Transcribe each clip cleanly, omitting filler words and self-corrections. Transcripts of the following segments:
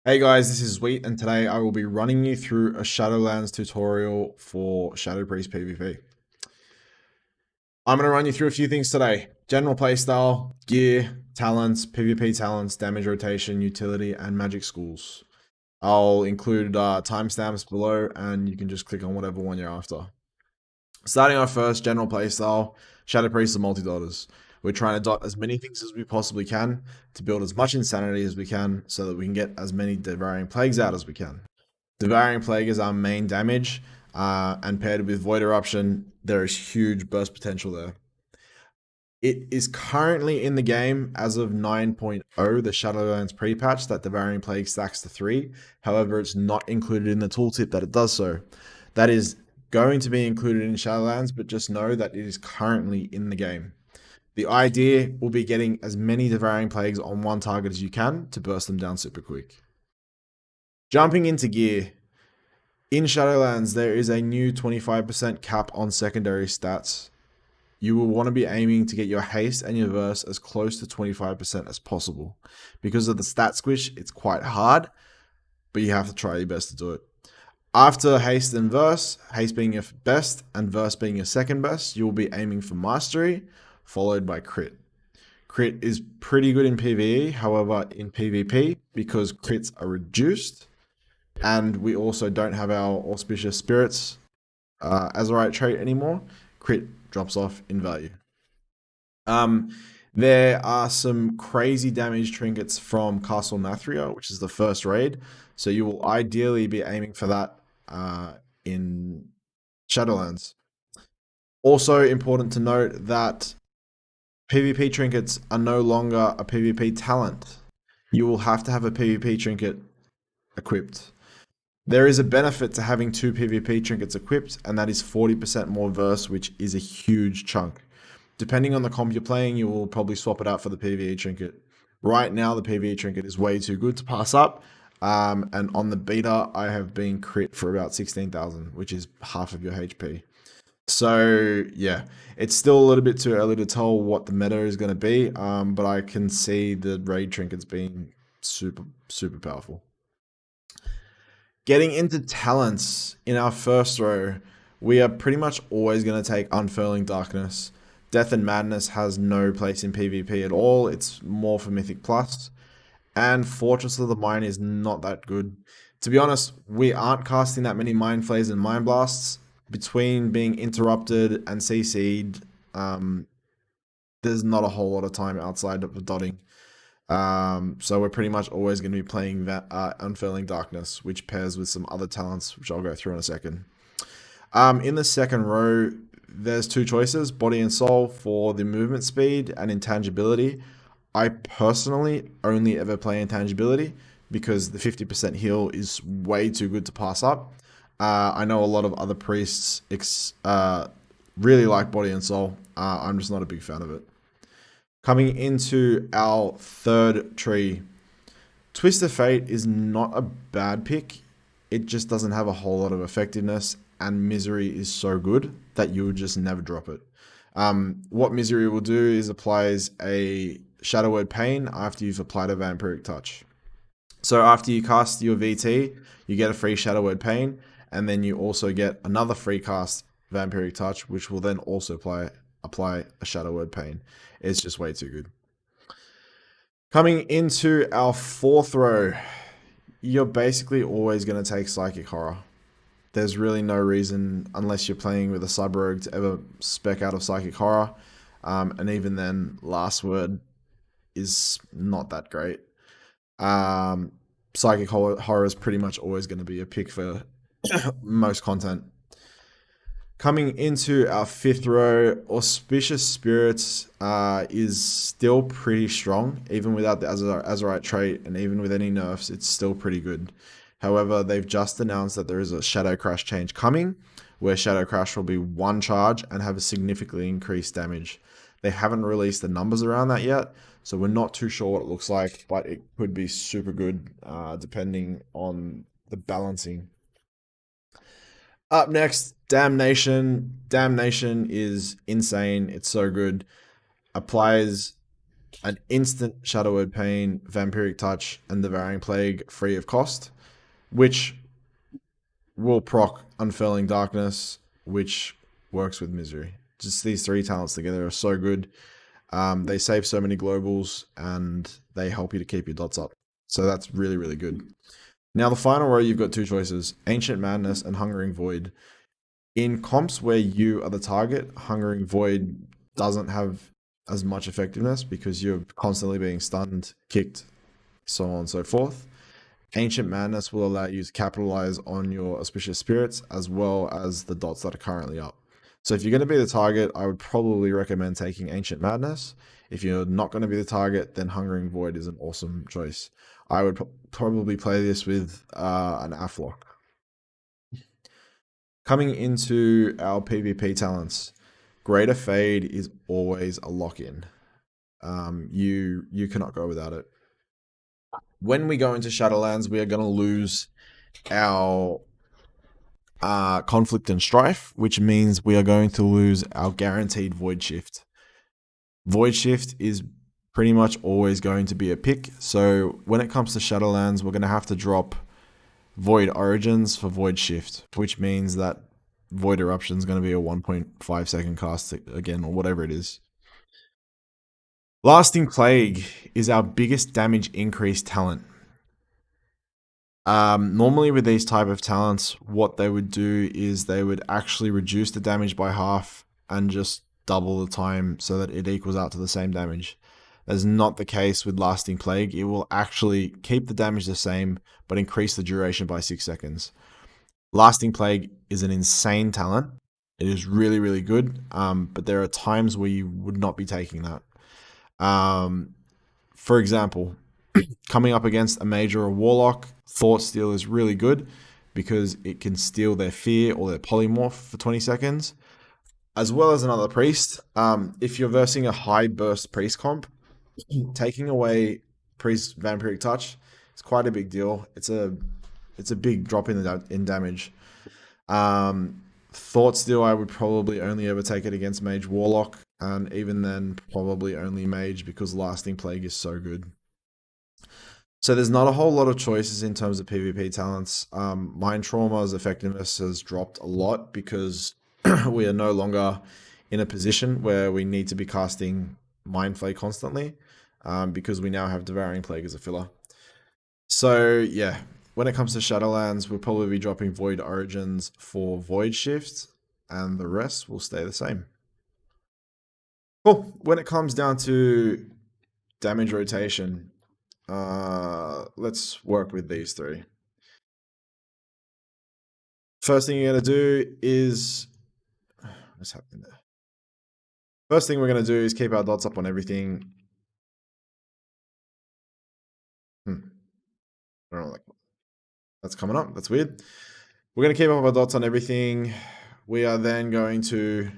Hey guys, this is Wheat, and today I will be running you through a Shadowlands tutorial for Shadow Priest PvP. I'm going to run you through a few things today. General playstyle, gear, talents, PvP talents, damage rotation, utility, and magic schools. I'll include timestamps below, and you can just click on whatever one you're after. Starting off first, general playstyle, Shadow Priest and multi-dotters. We're trying to dot as many things as we possibly can to build as much insanity as we can so that we can get as many devouring plagues out as we can. Devouring Plague is our main damage, and paired with Void Eruption, there is huge burst potential there. It is currently in the game as of 9.0, the Shadowlands pre-patch, that Devouring Plague stacks to 3. However, it's not included in the tooltip that it does so. That is going to be included in Shadowlands, but just know that it is currently in the game. The idea will be getting as many Devouring Plagues on one target as you can to burst them down super quick. Jumping into gear. In Shadowlands, there is a new 25% cap on secondary stats. You will want to be aiming to get your haste and your verse as close to 25% as possible. Because of the stat squish, it's quite hard, but you have to try your best to do it. After haste and verse, haste being your best and verse being your second best, you will be aiming for mastery, followed by crit. Crit is pretty good in PvE, however, in PvP, because crits are reduced, and we also don't have our auspicious spirits as a right trait anymore, crit drops off in value. There are some crazy damage trinkets from Castle Nathria, which is the first raid, so you will ideally be aiming for that in Shadowlands. Also important to note that PvP trinkets are no longer a PvP talent. You will have to have a PvP trinket equipped. There is a benefit to having 2 PvP trinkets equipped, and that is 40% more verse, which is a huge chunk. Depending on the comp you're playing, you will probably swap it out for the PvE trinket. Right now, the PvE trinket is way too good to pass up, and on the beta, I have been crit for about 16,000, which is half of your HP. So yeah, it's still a little bit too early to tell what the meta is going to be, but I can see the raid trinkets being super powerful. Getting into talents in our first row, we are pretty much always going to take Unfurling Darkness. Death and Madness has no place in PvP at all. It's more for Mythic Plus. And Fortress of the Mind is not that good. To be honest, we aren't casting that many Mind Flays and Mind Blasts. Between being interrupted and CC'd, there's not a whole lot of time outside of the dotting. So we're pretty much always going to be playing that Unfurling Darkness, which pairs with some other talents, which I'll go through in a second. In the second row, there's 2 choices, Body and Soul for the movement speed and intangibility. I personally only ever play intangibility because the 50% heal is way too good to pass up. I know a lot of other priests really like Body and Soul. I'm just not a big fan of it. Coming into our third tree, Twist of Fate is not a bad pick. It just doesn't have a whole lot of effectiveness, and Misery is so good that you would just never drop it. What Misery will do is applies a Shadow Word Pain after you've applied a Vampiric Touch. So after you cast your VT, you get a free Shadow Word Pain, and then you also get another free cast Vampiric Touch, which will then also apply a Shadow Word Pain. It's just way too good. Coming into our fourth row, you're basically always going to take Psychic Horror. There's really no reason, unless you're playing with a Cyber to ever spec out of Psychic Horror. And even then, Last Word is not that great. Psychic Horror is pretty much always going to be a pick for most content. Coming into our fifth row, Auspicious Spirits is still pretty strong, even without the Azurite trait, and even with any nerfs, it's still pretty good. However, they've just announced that there is a Shadow Crash change coming, where Shadow Crash will be 1 charge and have a significantly increased damage. They haven't released the numbers around that yet, so we're not too sure what it looks like, but it could be super good depending on the balancing. Up next, Damnation. Damnation is insane. It's so good. Applies an instant Shadow Word Pain, Vampiric Touch, and Devouring Plague free of cost, which will proc Unfurling Darkness, which works with Misery. Just these three talents together are so good. They save so many globals, and they help you to keep your dots up. So that's really, really good. Now, the final row, you've got two choices: Ancient Madness and Hungering Void. In comps where you are the target, Hungering Void doesn't have as much effectiveness because you're constantly being stunned, kicked, so on and so forth. Ancient Madness will allow you to capitalize on your auspicious spirits as well as the dots that are currently up. So if you're going to be the target, I would probably recommend taking Ancient Madness. If you're not going to be the target, then Hungering Void is an awesome choice. I would probably play this with an Aflock. Coming into our PvP talents, Greater Fade is always a lock-in. You cannot go without it. When we go into Shadowlands, we are going to lose our Conflict and Strife, which means we are going to lose our guaranteed Void Shift. Void Shift is pretty much always going to be a pick. So when it comes to Shadowlands, we're going to have to drop Void Origins for Void Shift, which means that Void Eruption is going to be a 1.5 second cast again, or whatever it is. Lasting Plague is our biggest damage increase talent. Normally with these type of talents, what they would do is they would actually reduce the damage by half and just double the time so that it equals out to the same damage. That's not the case with Lasting Plague. It will actually keep the damage the same, but increase the duration by 6 seconds. Lasting Plague is an insane talent. It is really, really good, but there are times where you would not be taking that. For example, coming up against a mage or a warlock, Thought Steal is really good because it can steal their fear or their polymorph for 20 seconds, as well as another priest. If you're versing a high burst priest comp, taking away priest vampiric touch is quite a big deal. It's a big drop in damage. Thought Steal, I would probably only ever take it against mage warlock, and even then probably only mage because Lasting Plague is so good. So there's not a whole lot of choices in terms of PvP talents. Mind Trauma's effectiveness has dropped a lot because we are no longer in a position where we need to be casting Mind Flay constantly, because we now have Devouring Plague as a filler. So yeah, when it comes to Shadowlands, we'll probably be dropping Void Origins for Void Shift, and the rest will stay the same. Cool. When it comes down to damage rotation, let's work with these three. First thing you're going to do is... What's happening there? First thing we're going to do is keep our dots up on everything. I don't like that's coming up. That's weird. We're going to keep up our dots on everything. We are then going to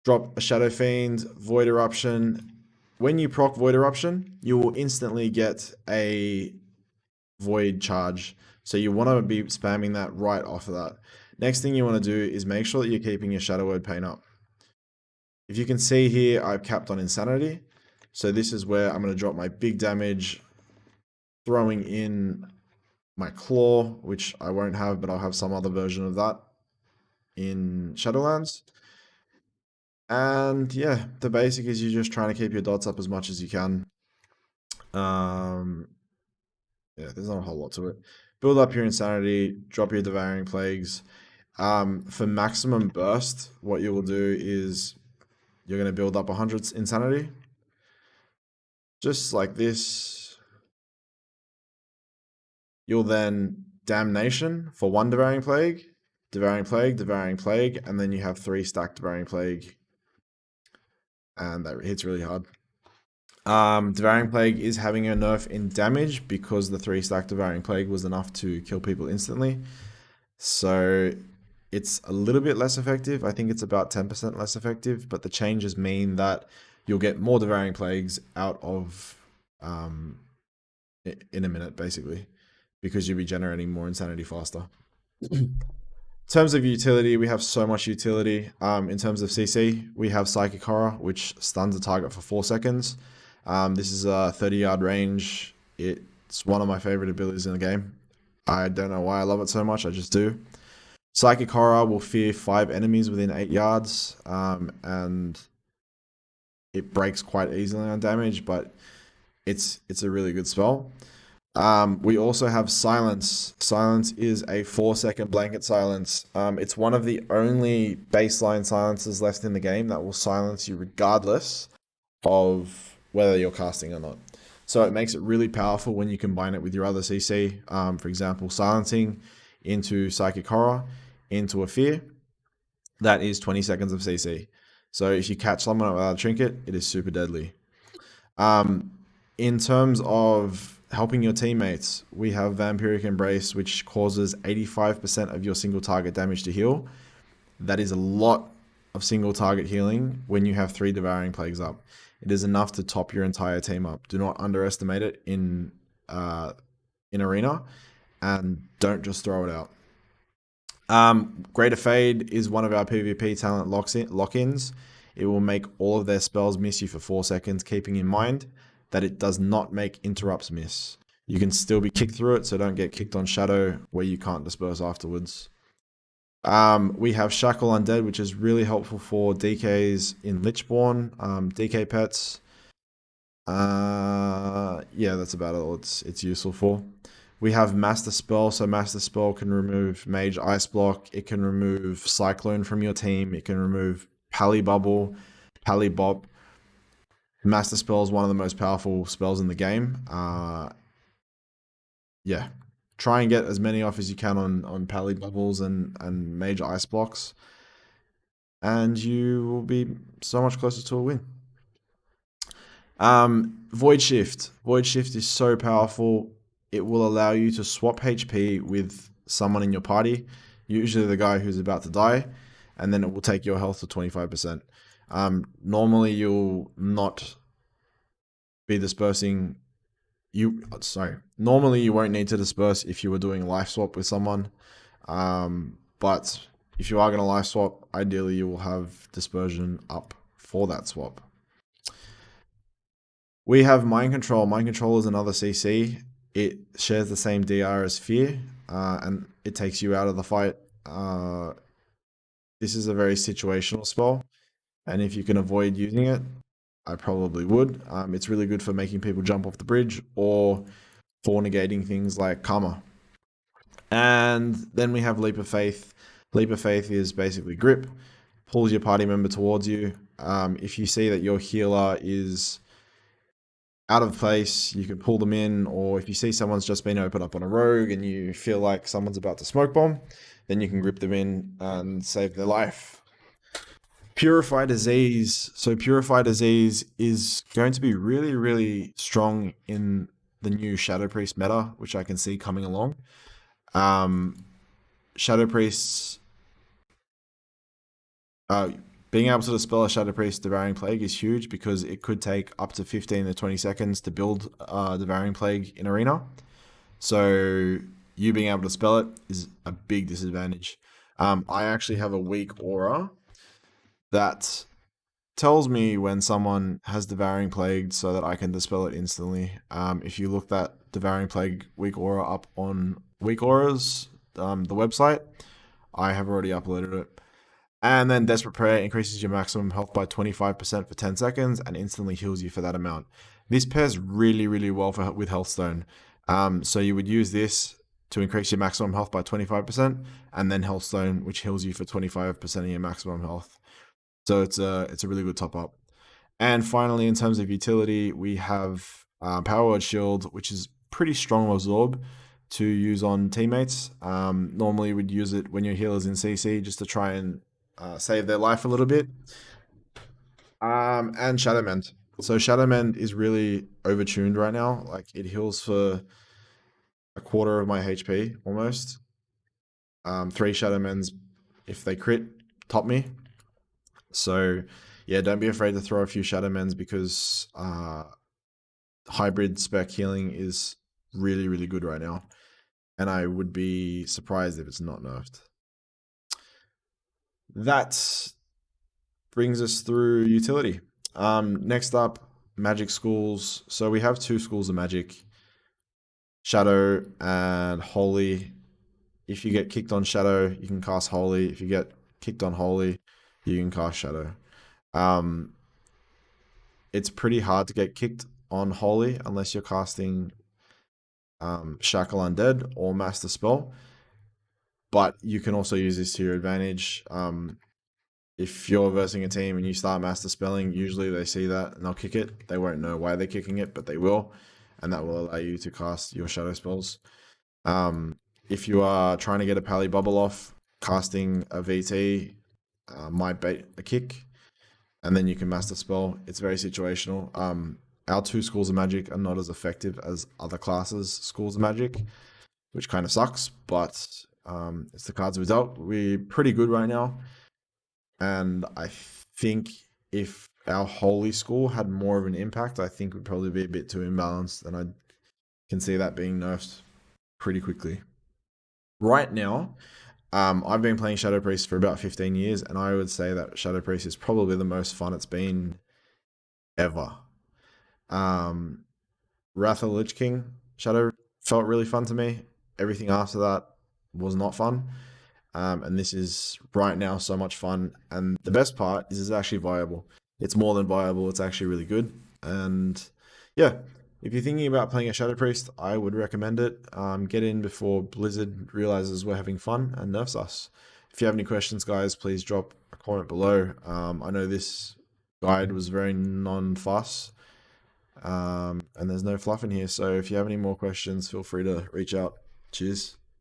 drop a Shadow Fiend, Void Eruption. When you proc Void Eruption, you will instantly get a Void charge. So you want to be spamming that right off of that. Next thing you want to do is make sure that you're keeping your Shadow Word Pain up. If you can see here, I've capped on Insanity. So this is where I'm going to drop my big damage, throwing in my Claw, which I won't have, but I'll have some other version of that in Shadowlands. And yeah, the basic is you're just trying to keep your dots up as much as you can. Yeah, there's not a whole lot to it. Build up your Insanity, drop your Devouring Plagues. For maximum burst, what you will do is you're going to build up 100 Insanity. Just like this. You'll then Damnation for 1 Devouring Plague, Devouring Plague, Devouring Plague, and then you have 3 stacked Devouring Plague. And that hits really hard. Devouring Plague is having a nerf in damage because the 3 stacked Devouring Plague was enough to kill people instantly. So it's a little bit less effective. I think it's about 10% less effective, but the changes mean that you'll get more Devouring Plagues out of in a minute, basically, because you'll be generating more Insanity faster. In terms of utility, we have so much utility. In terms of CC, we have Psychic Horror, which stuns a target for 4 seconds. This is a 30-yard range. It's one of my favorite abilities in the game. I don't know why I love it so much. I just do. Psychic Horror will fear 5 enemies within 8 yards, and it breaks quite easily on damage, but it's a really good spell. We also have Silence. Silence is a 4-second blanket silence. It's one of the only baseline silences left in the game that will silence you regardless of whether you're casting or not. So it makes it really powerful when you combine it with your other CC. For example, silencing into Psychic Horror, into a Fear. That is 20 seconds of CC. So if you catch someone without a trinket, it is super deadly. Um, in terms of helping your teammates, we have Vampiric Embrace, which causes 85% of your single target damage to heal. That is a lot of single target healing when you have 3 Devouring Plagues up. It is enough to top your entire team up. Do not underestimate it in Arena, and don't just throw it out. Greater Fade is one of our PvP talent lock-ins. It will make all of their spells miss you for 4 seconds, keeping in mind that it does not make interrupts miss. You can still be kicked through it, so don't get kicked on Shadow where you can't disperse afterwards. We have Shackle Undead, which is really helpful for DKs in Lichborn, DK pets. Yeah, that's about all it's useful for. We have Master Spell, so Master Spell can remove Mage Ice Block, it can remove Cyclone from your team, it can remove Pally Bubble, Pally Bop. Master Spell is one of the most powerful spells in the game. Yeah, try and get as many off as you can on Pally Bubbles and Mage Ice Blocks, and you will be so much closer to a win. Void Shift. Void Shift is so powerful. It will allow you to swap HP with someone in your party, usually the guy who's about to die, and then it will take your health to 25%. Normally, you'll not be dispersing. Normally, you won't need to disperse if you were doing life swap with someone. But if you are going to life swap, ideally you will have dispersion up for that swap. We have Mind Control. Mind Control is another CC. It shares the same DR as Fear, and it takes you out of the fight. This is a very situational spell, and if you can avoid using it, I probably would. It's really good for making people jump off the bridge or for negating things like Karma. And then we have Leap of Faith. Leap of Faith is basically grip, pulls your party member towards you. If you see that your healer is out of place, you can pull them in, or if you see someone's just been opened up on a rogue and you feel like someone's about to smoke bomb, then you can grip them in and save their life. Purify Disease. So Purify Disease is going to be really, really strong in the new Shadow Priest meta, which I can see coming along. Shadow Priests, being able to dispel a Shadow Priest Devouring Plague is huge because it could take up to 15 to 20 seconds to build Devouring Plague in Arena. So you being able to spell it is a big disadvantage. I actually have a weak aura that tells me when someone has Devouring Plague so that I can dispel it instantly. If you look that Devouring Plague weak aura up on Weak Auras, the website, I have already uploaded it. And then Desperate Prayer increases your maximum health by 25% for 10 seconds and instantly heals you for that amount. This pairs really, really well with Healthstone. So you would use this to increase your maximum health by 25%, and then Healthstone, which heals you for 25% of your maximum health. So it's a really good top up. And finally, in terms of utility, we have Power Word Shield, which is pretty strong Absorb to use on teammates. Normally, we'd use it when your healer's in CC just to try and save their life a little bit. And Shadow Mend. So Shadow Mend is really overtuned right now. Like it heals for a quarter of my HP almost. 3 Shadow Mends, if they crit, top me. So yeah, don't be afraid to throw a few Shadow Mends because hybrid spec healing is really, really good right now. And I would be surprised if it's not nerfed. That brings us through utility. Next up, magic schools. So we have two schools of magic, Shadow and Holy. If you get kicked on Shadow, you can cast Holy. If you get kicked on Holy, you can cast Shadow. Um, it's pretty hard to get kicked on Holy unless you're casting Shackle Undead or Master Spell. But you can also use this to your advantage. If you're versing a team and you start Master Spelling, usually they see that and they'll kick it. They won't know why they're kicking it, but they will. And that will allow you to cast your Shadow spells. If you are trying to get a Pally Bubble off, casting a VT might bait a kick, and then you can Master Spell. It's very situational. Our two schools of magic are not as effective as other classes' schools of magic, which kind of sucks, but it's the cards we dealt. We're pretty good right now, and I think if our Holy School had more of an impact, I think we'd probably be a bit too imbalanced, and I can see that being nerfed pretty quickly. Right now, I've been playing Shadow Priest for about 15 years, and I would say that Shadow Priest is probably the most fun it's been ever. Um, Wrath of the Lich King Shadow felt really fun to me. Everything after that was not fun. And this is right now so much fun. And the best part is it's actually viable. It's more than viable. It's actually really good. And yeah, if you're thinking about playing a Shadow Priest, I would recommend it. Get in before Blizzard realizes we're having fun and nerfs us. If you have any questions, guys, please drop a comment below. I know this guide was very non-fuss, and there's no fluff in here. So if you have any more questions, feel free to reach out. Cheers.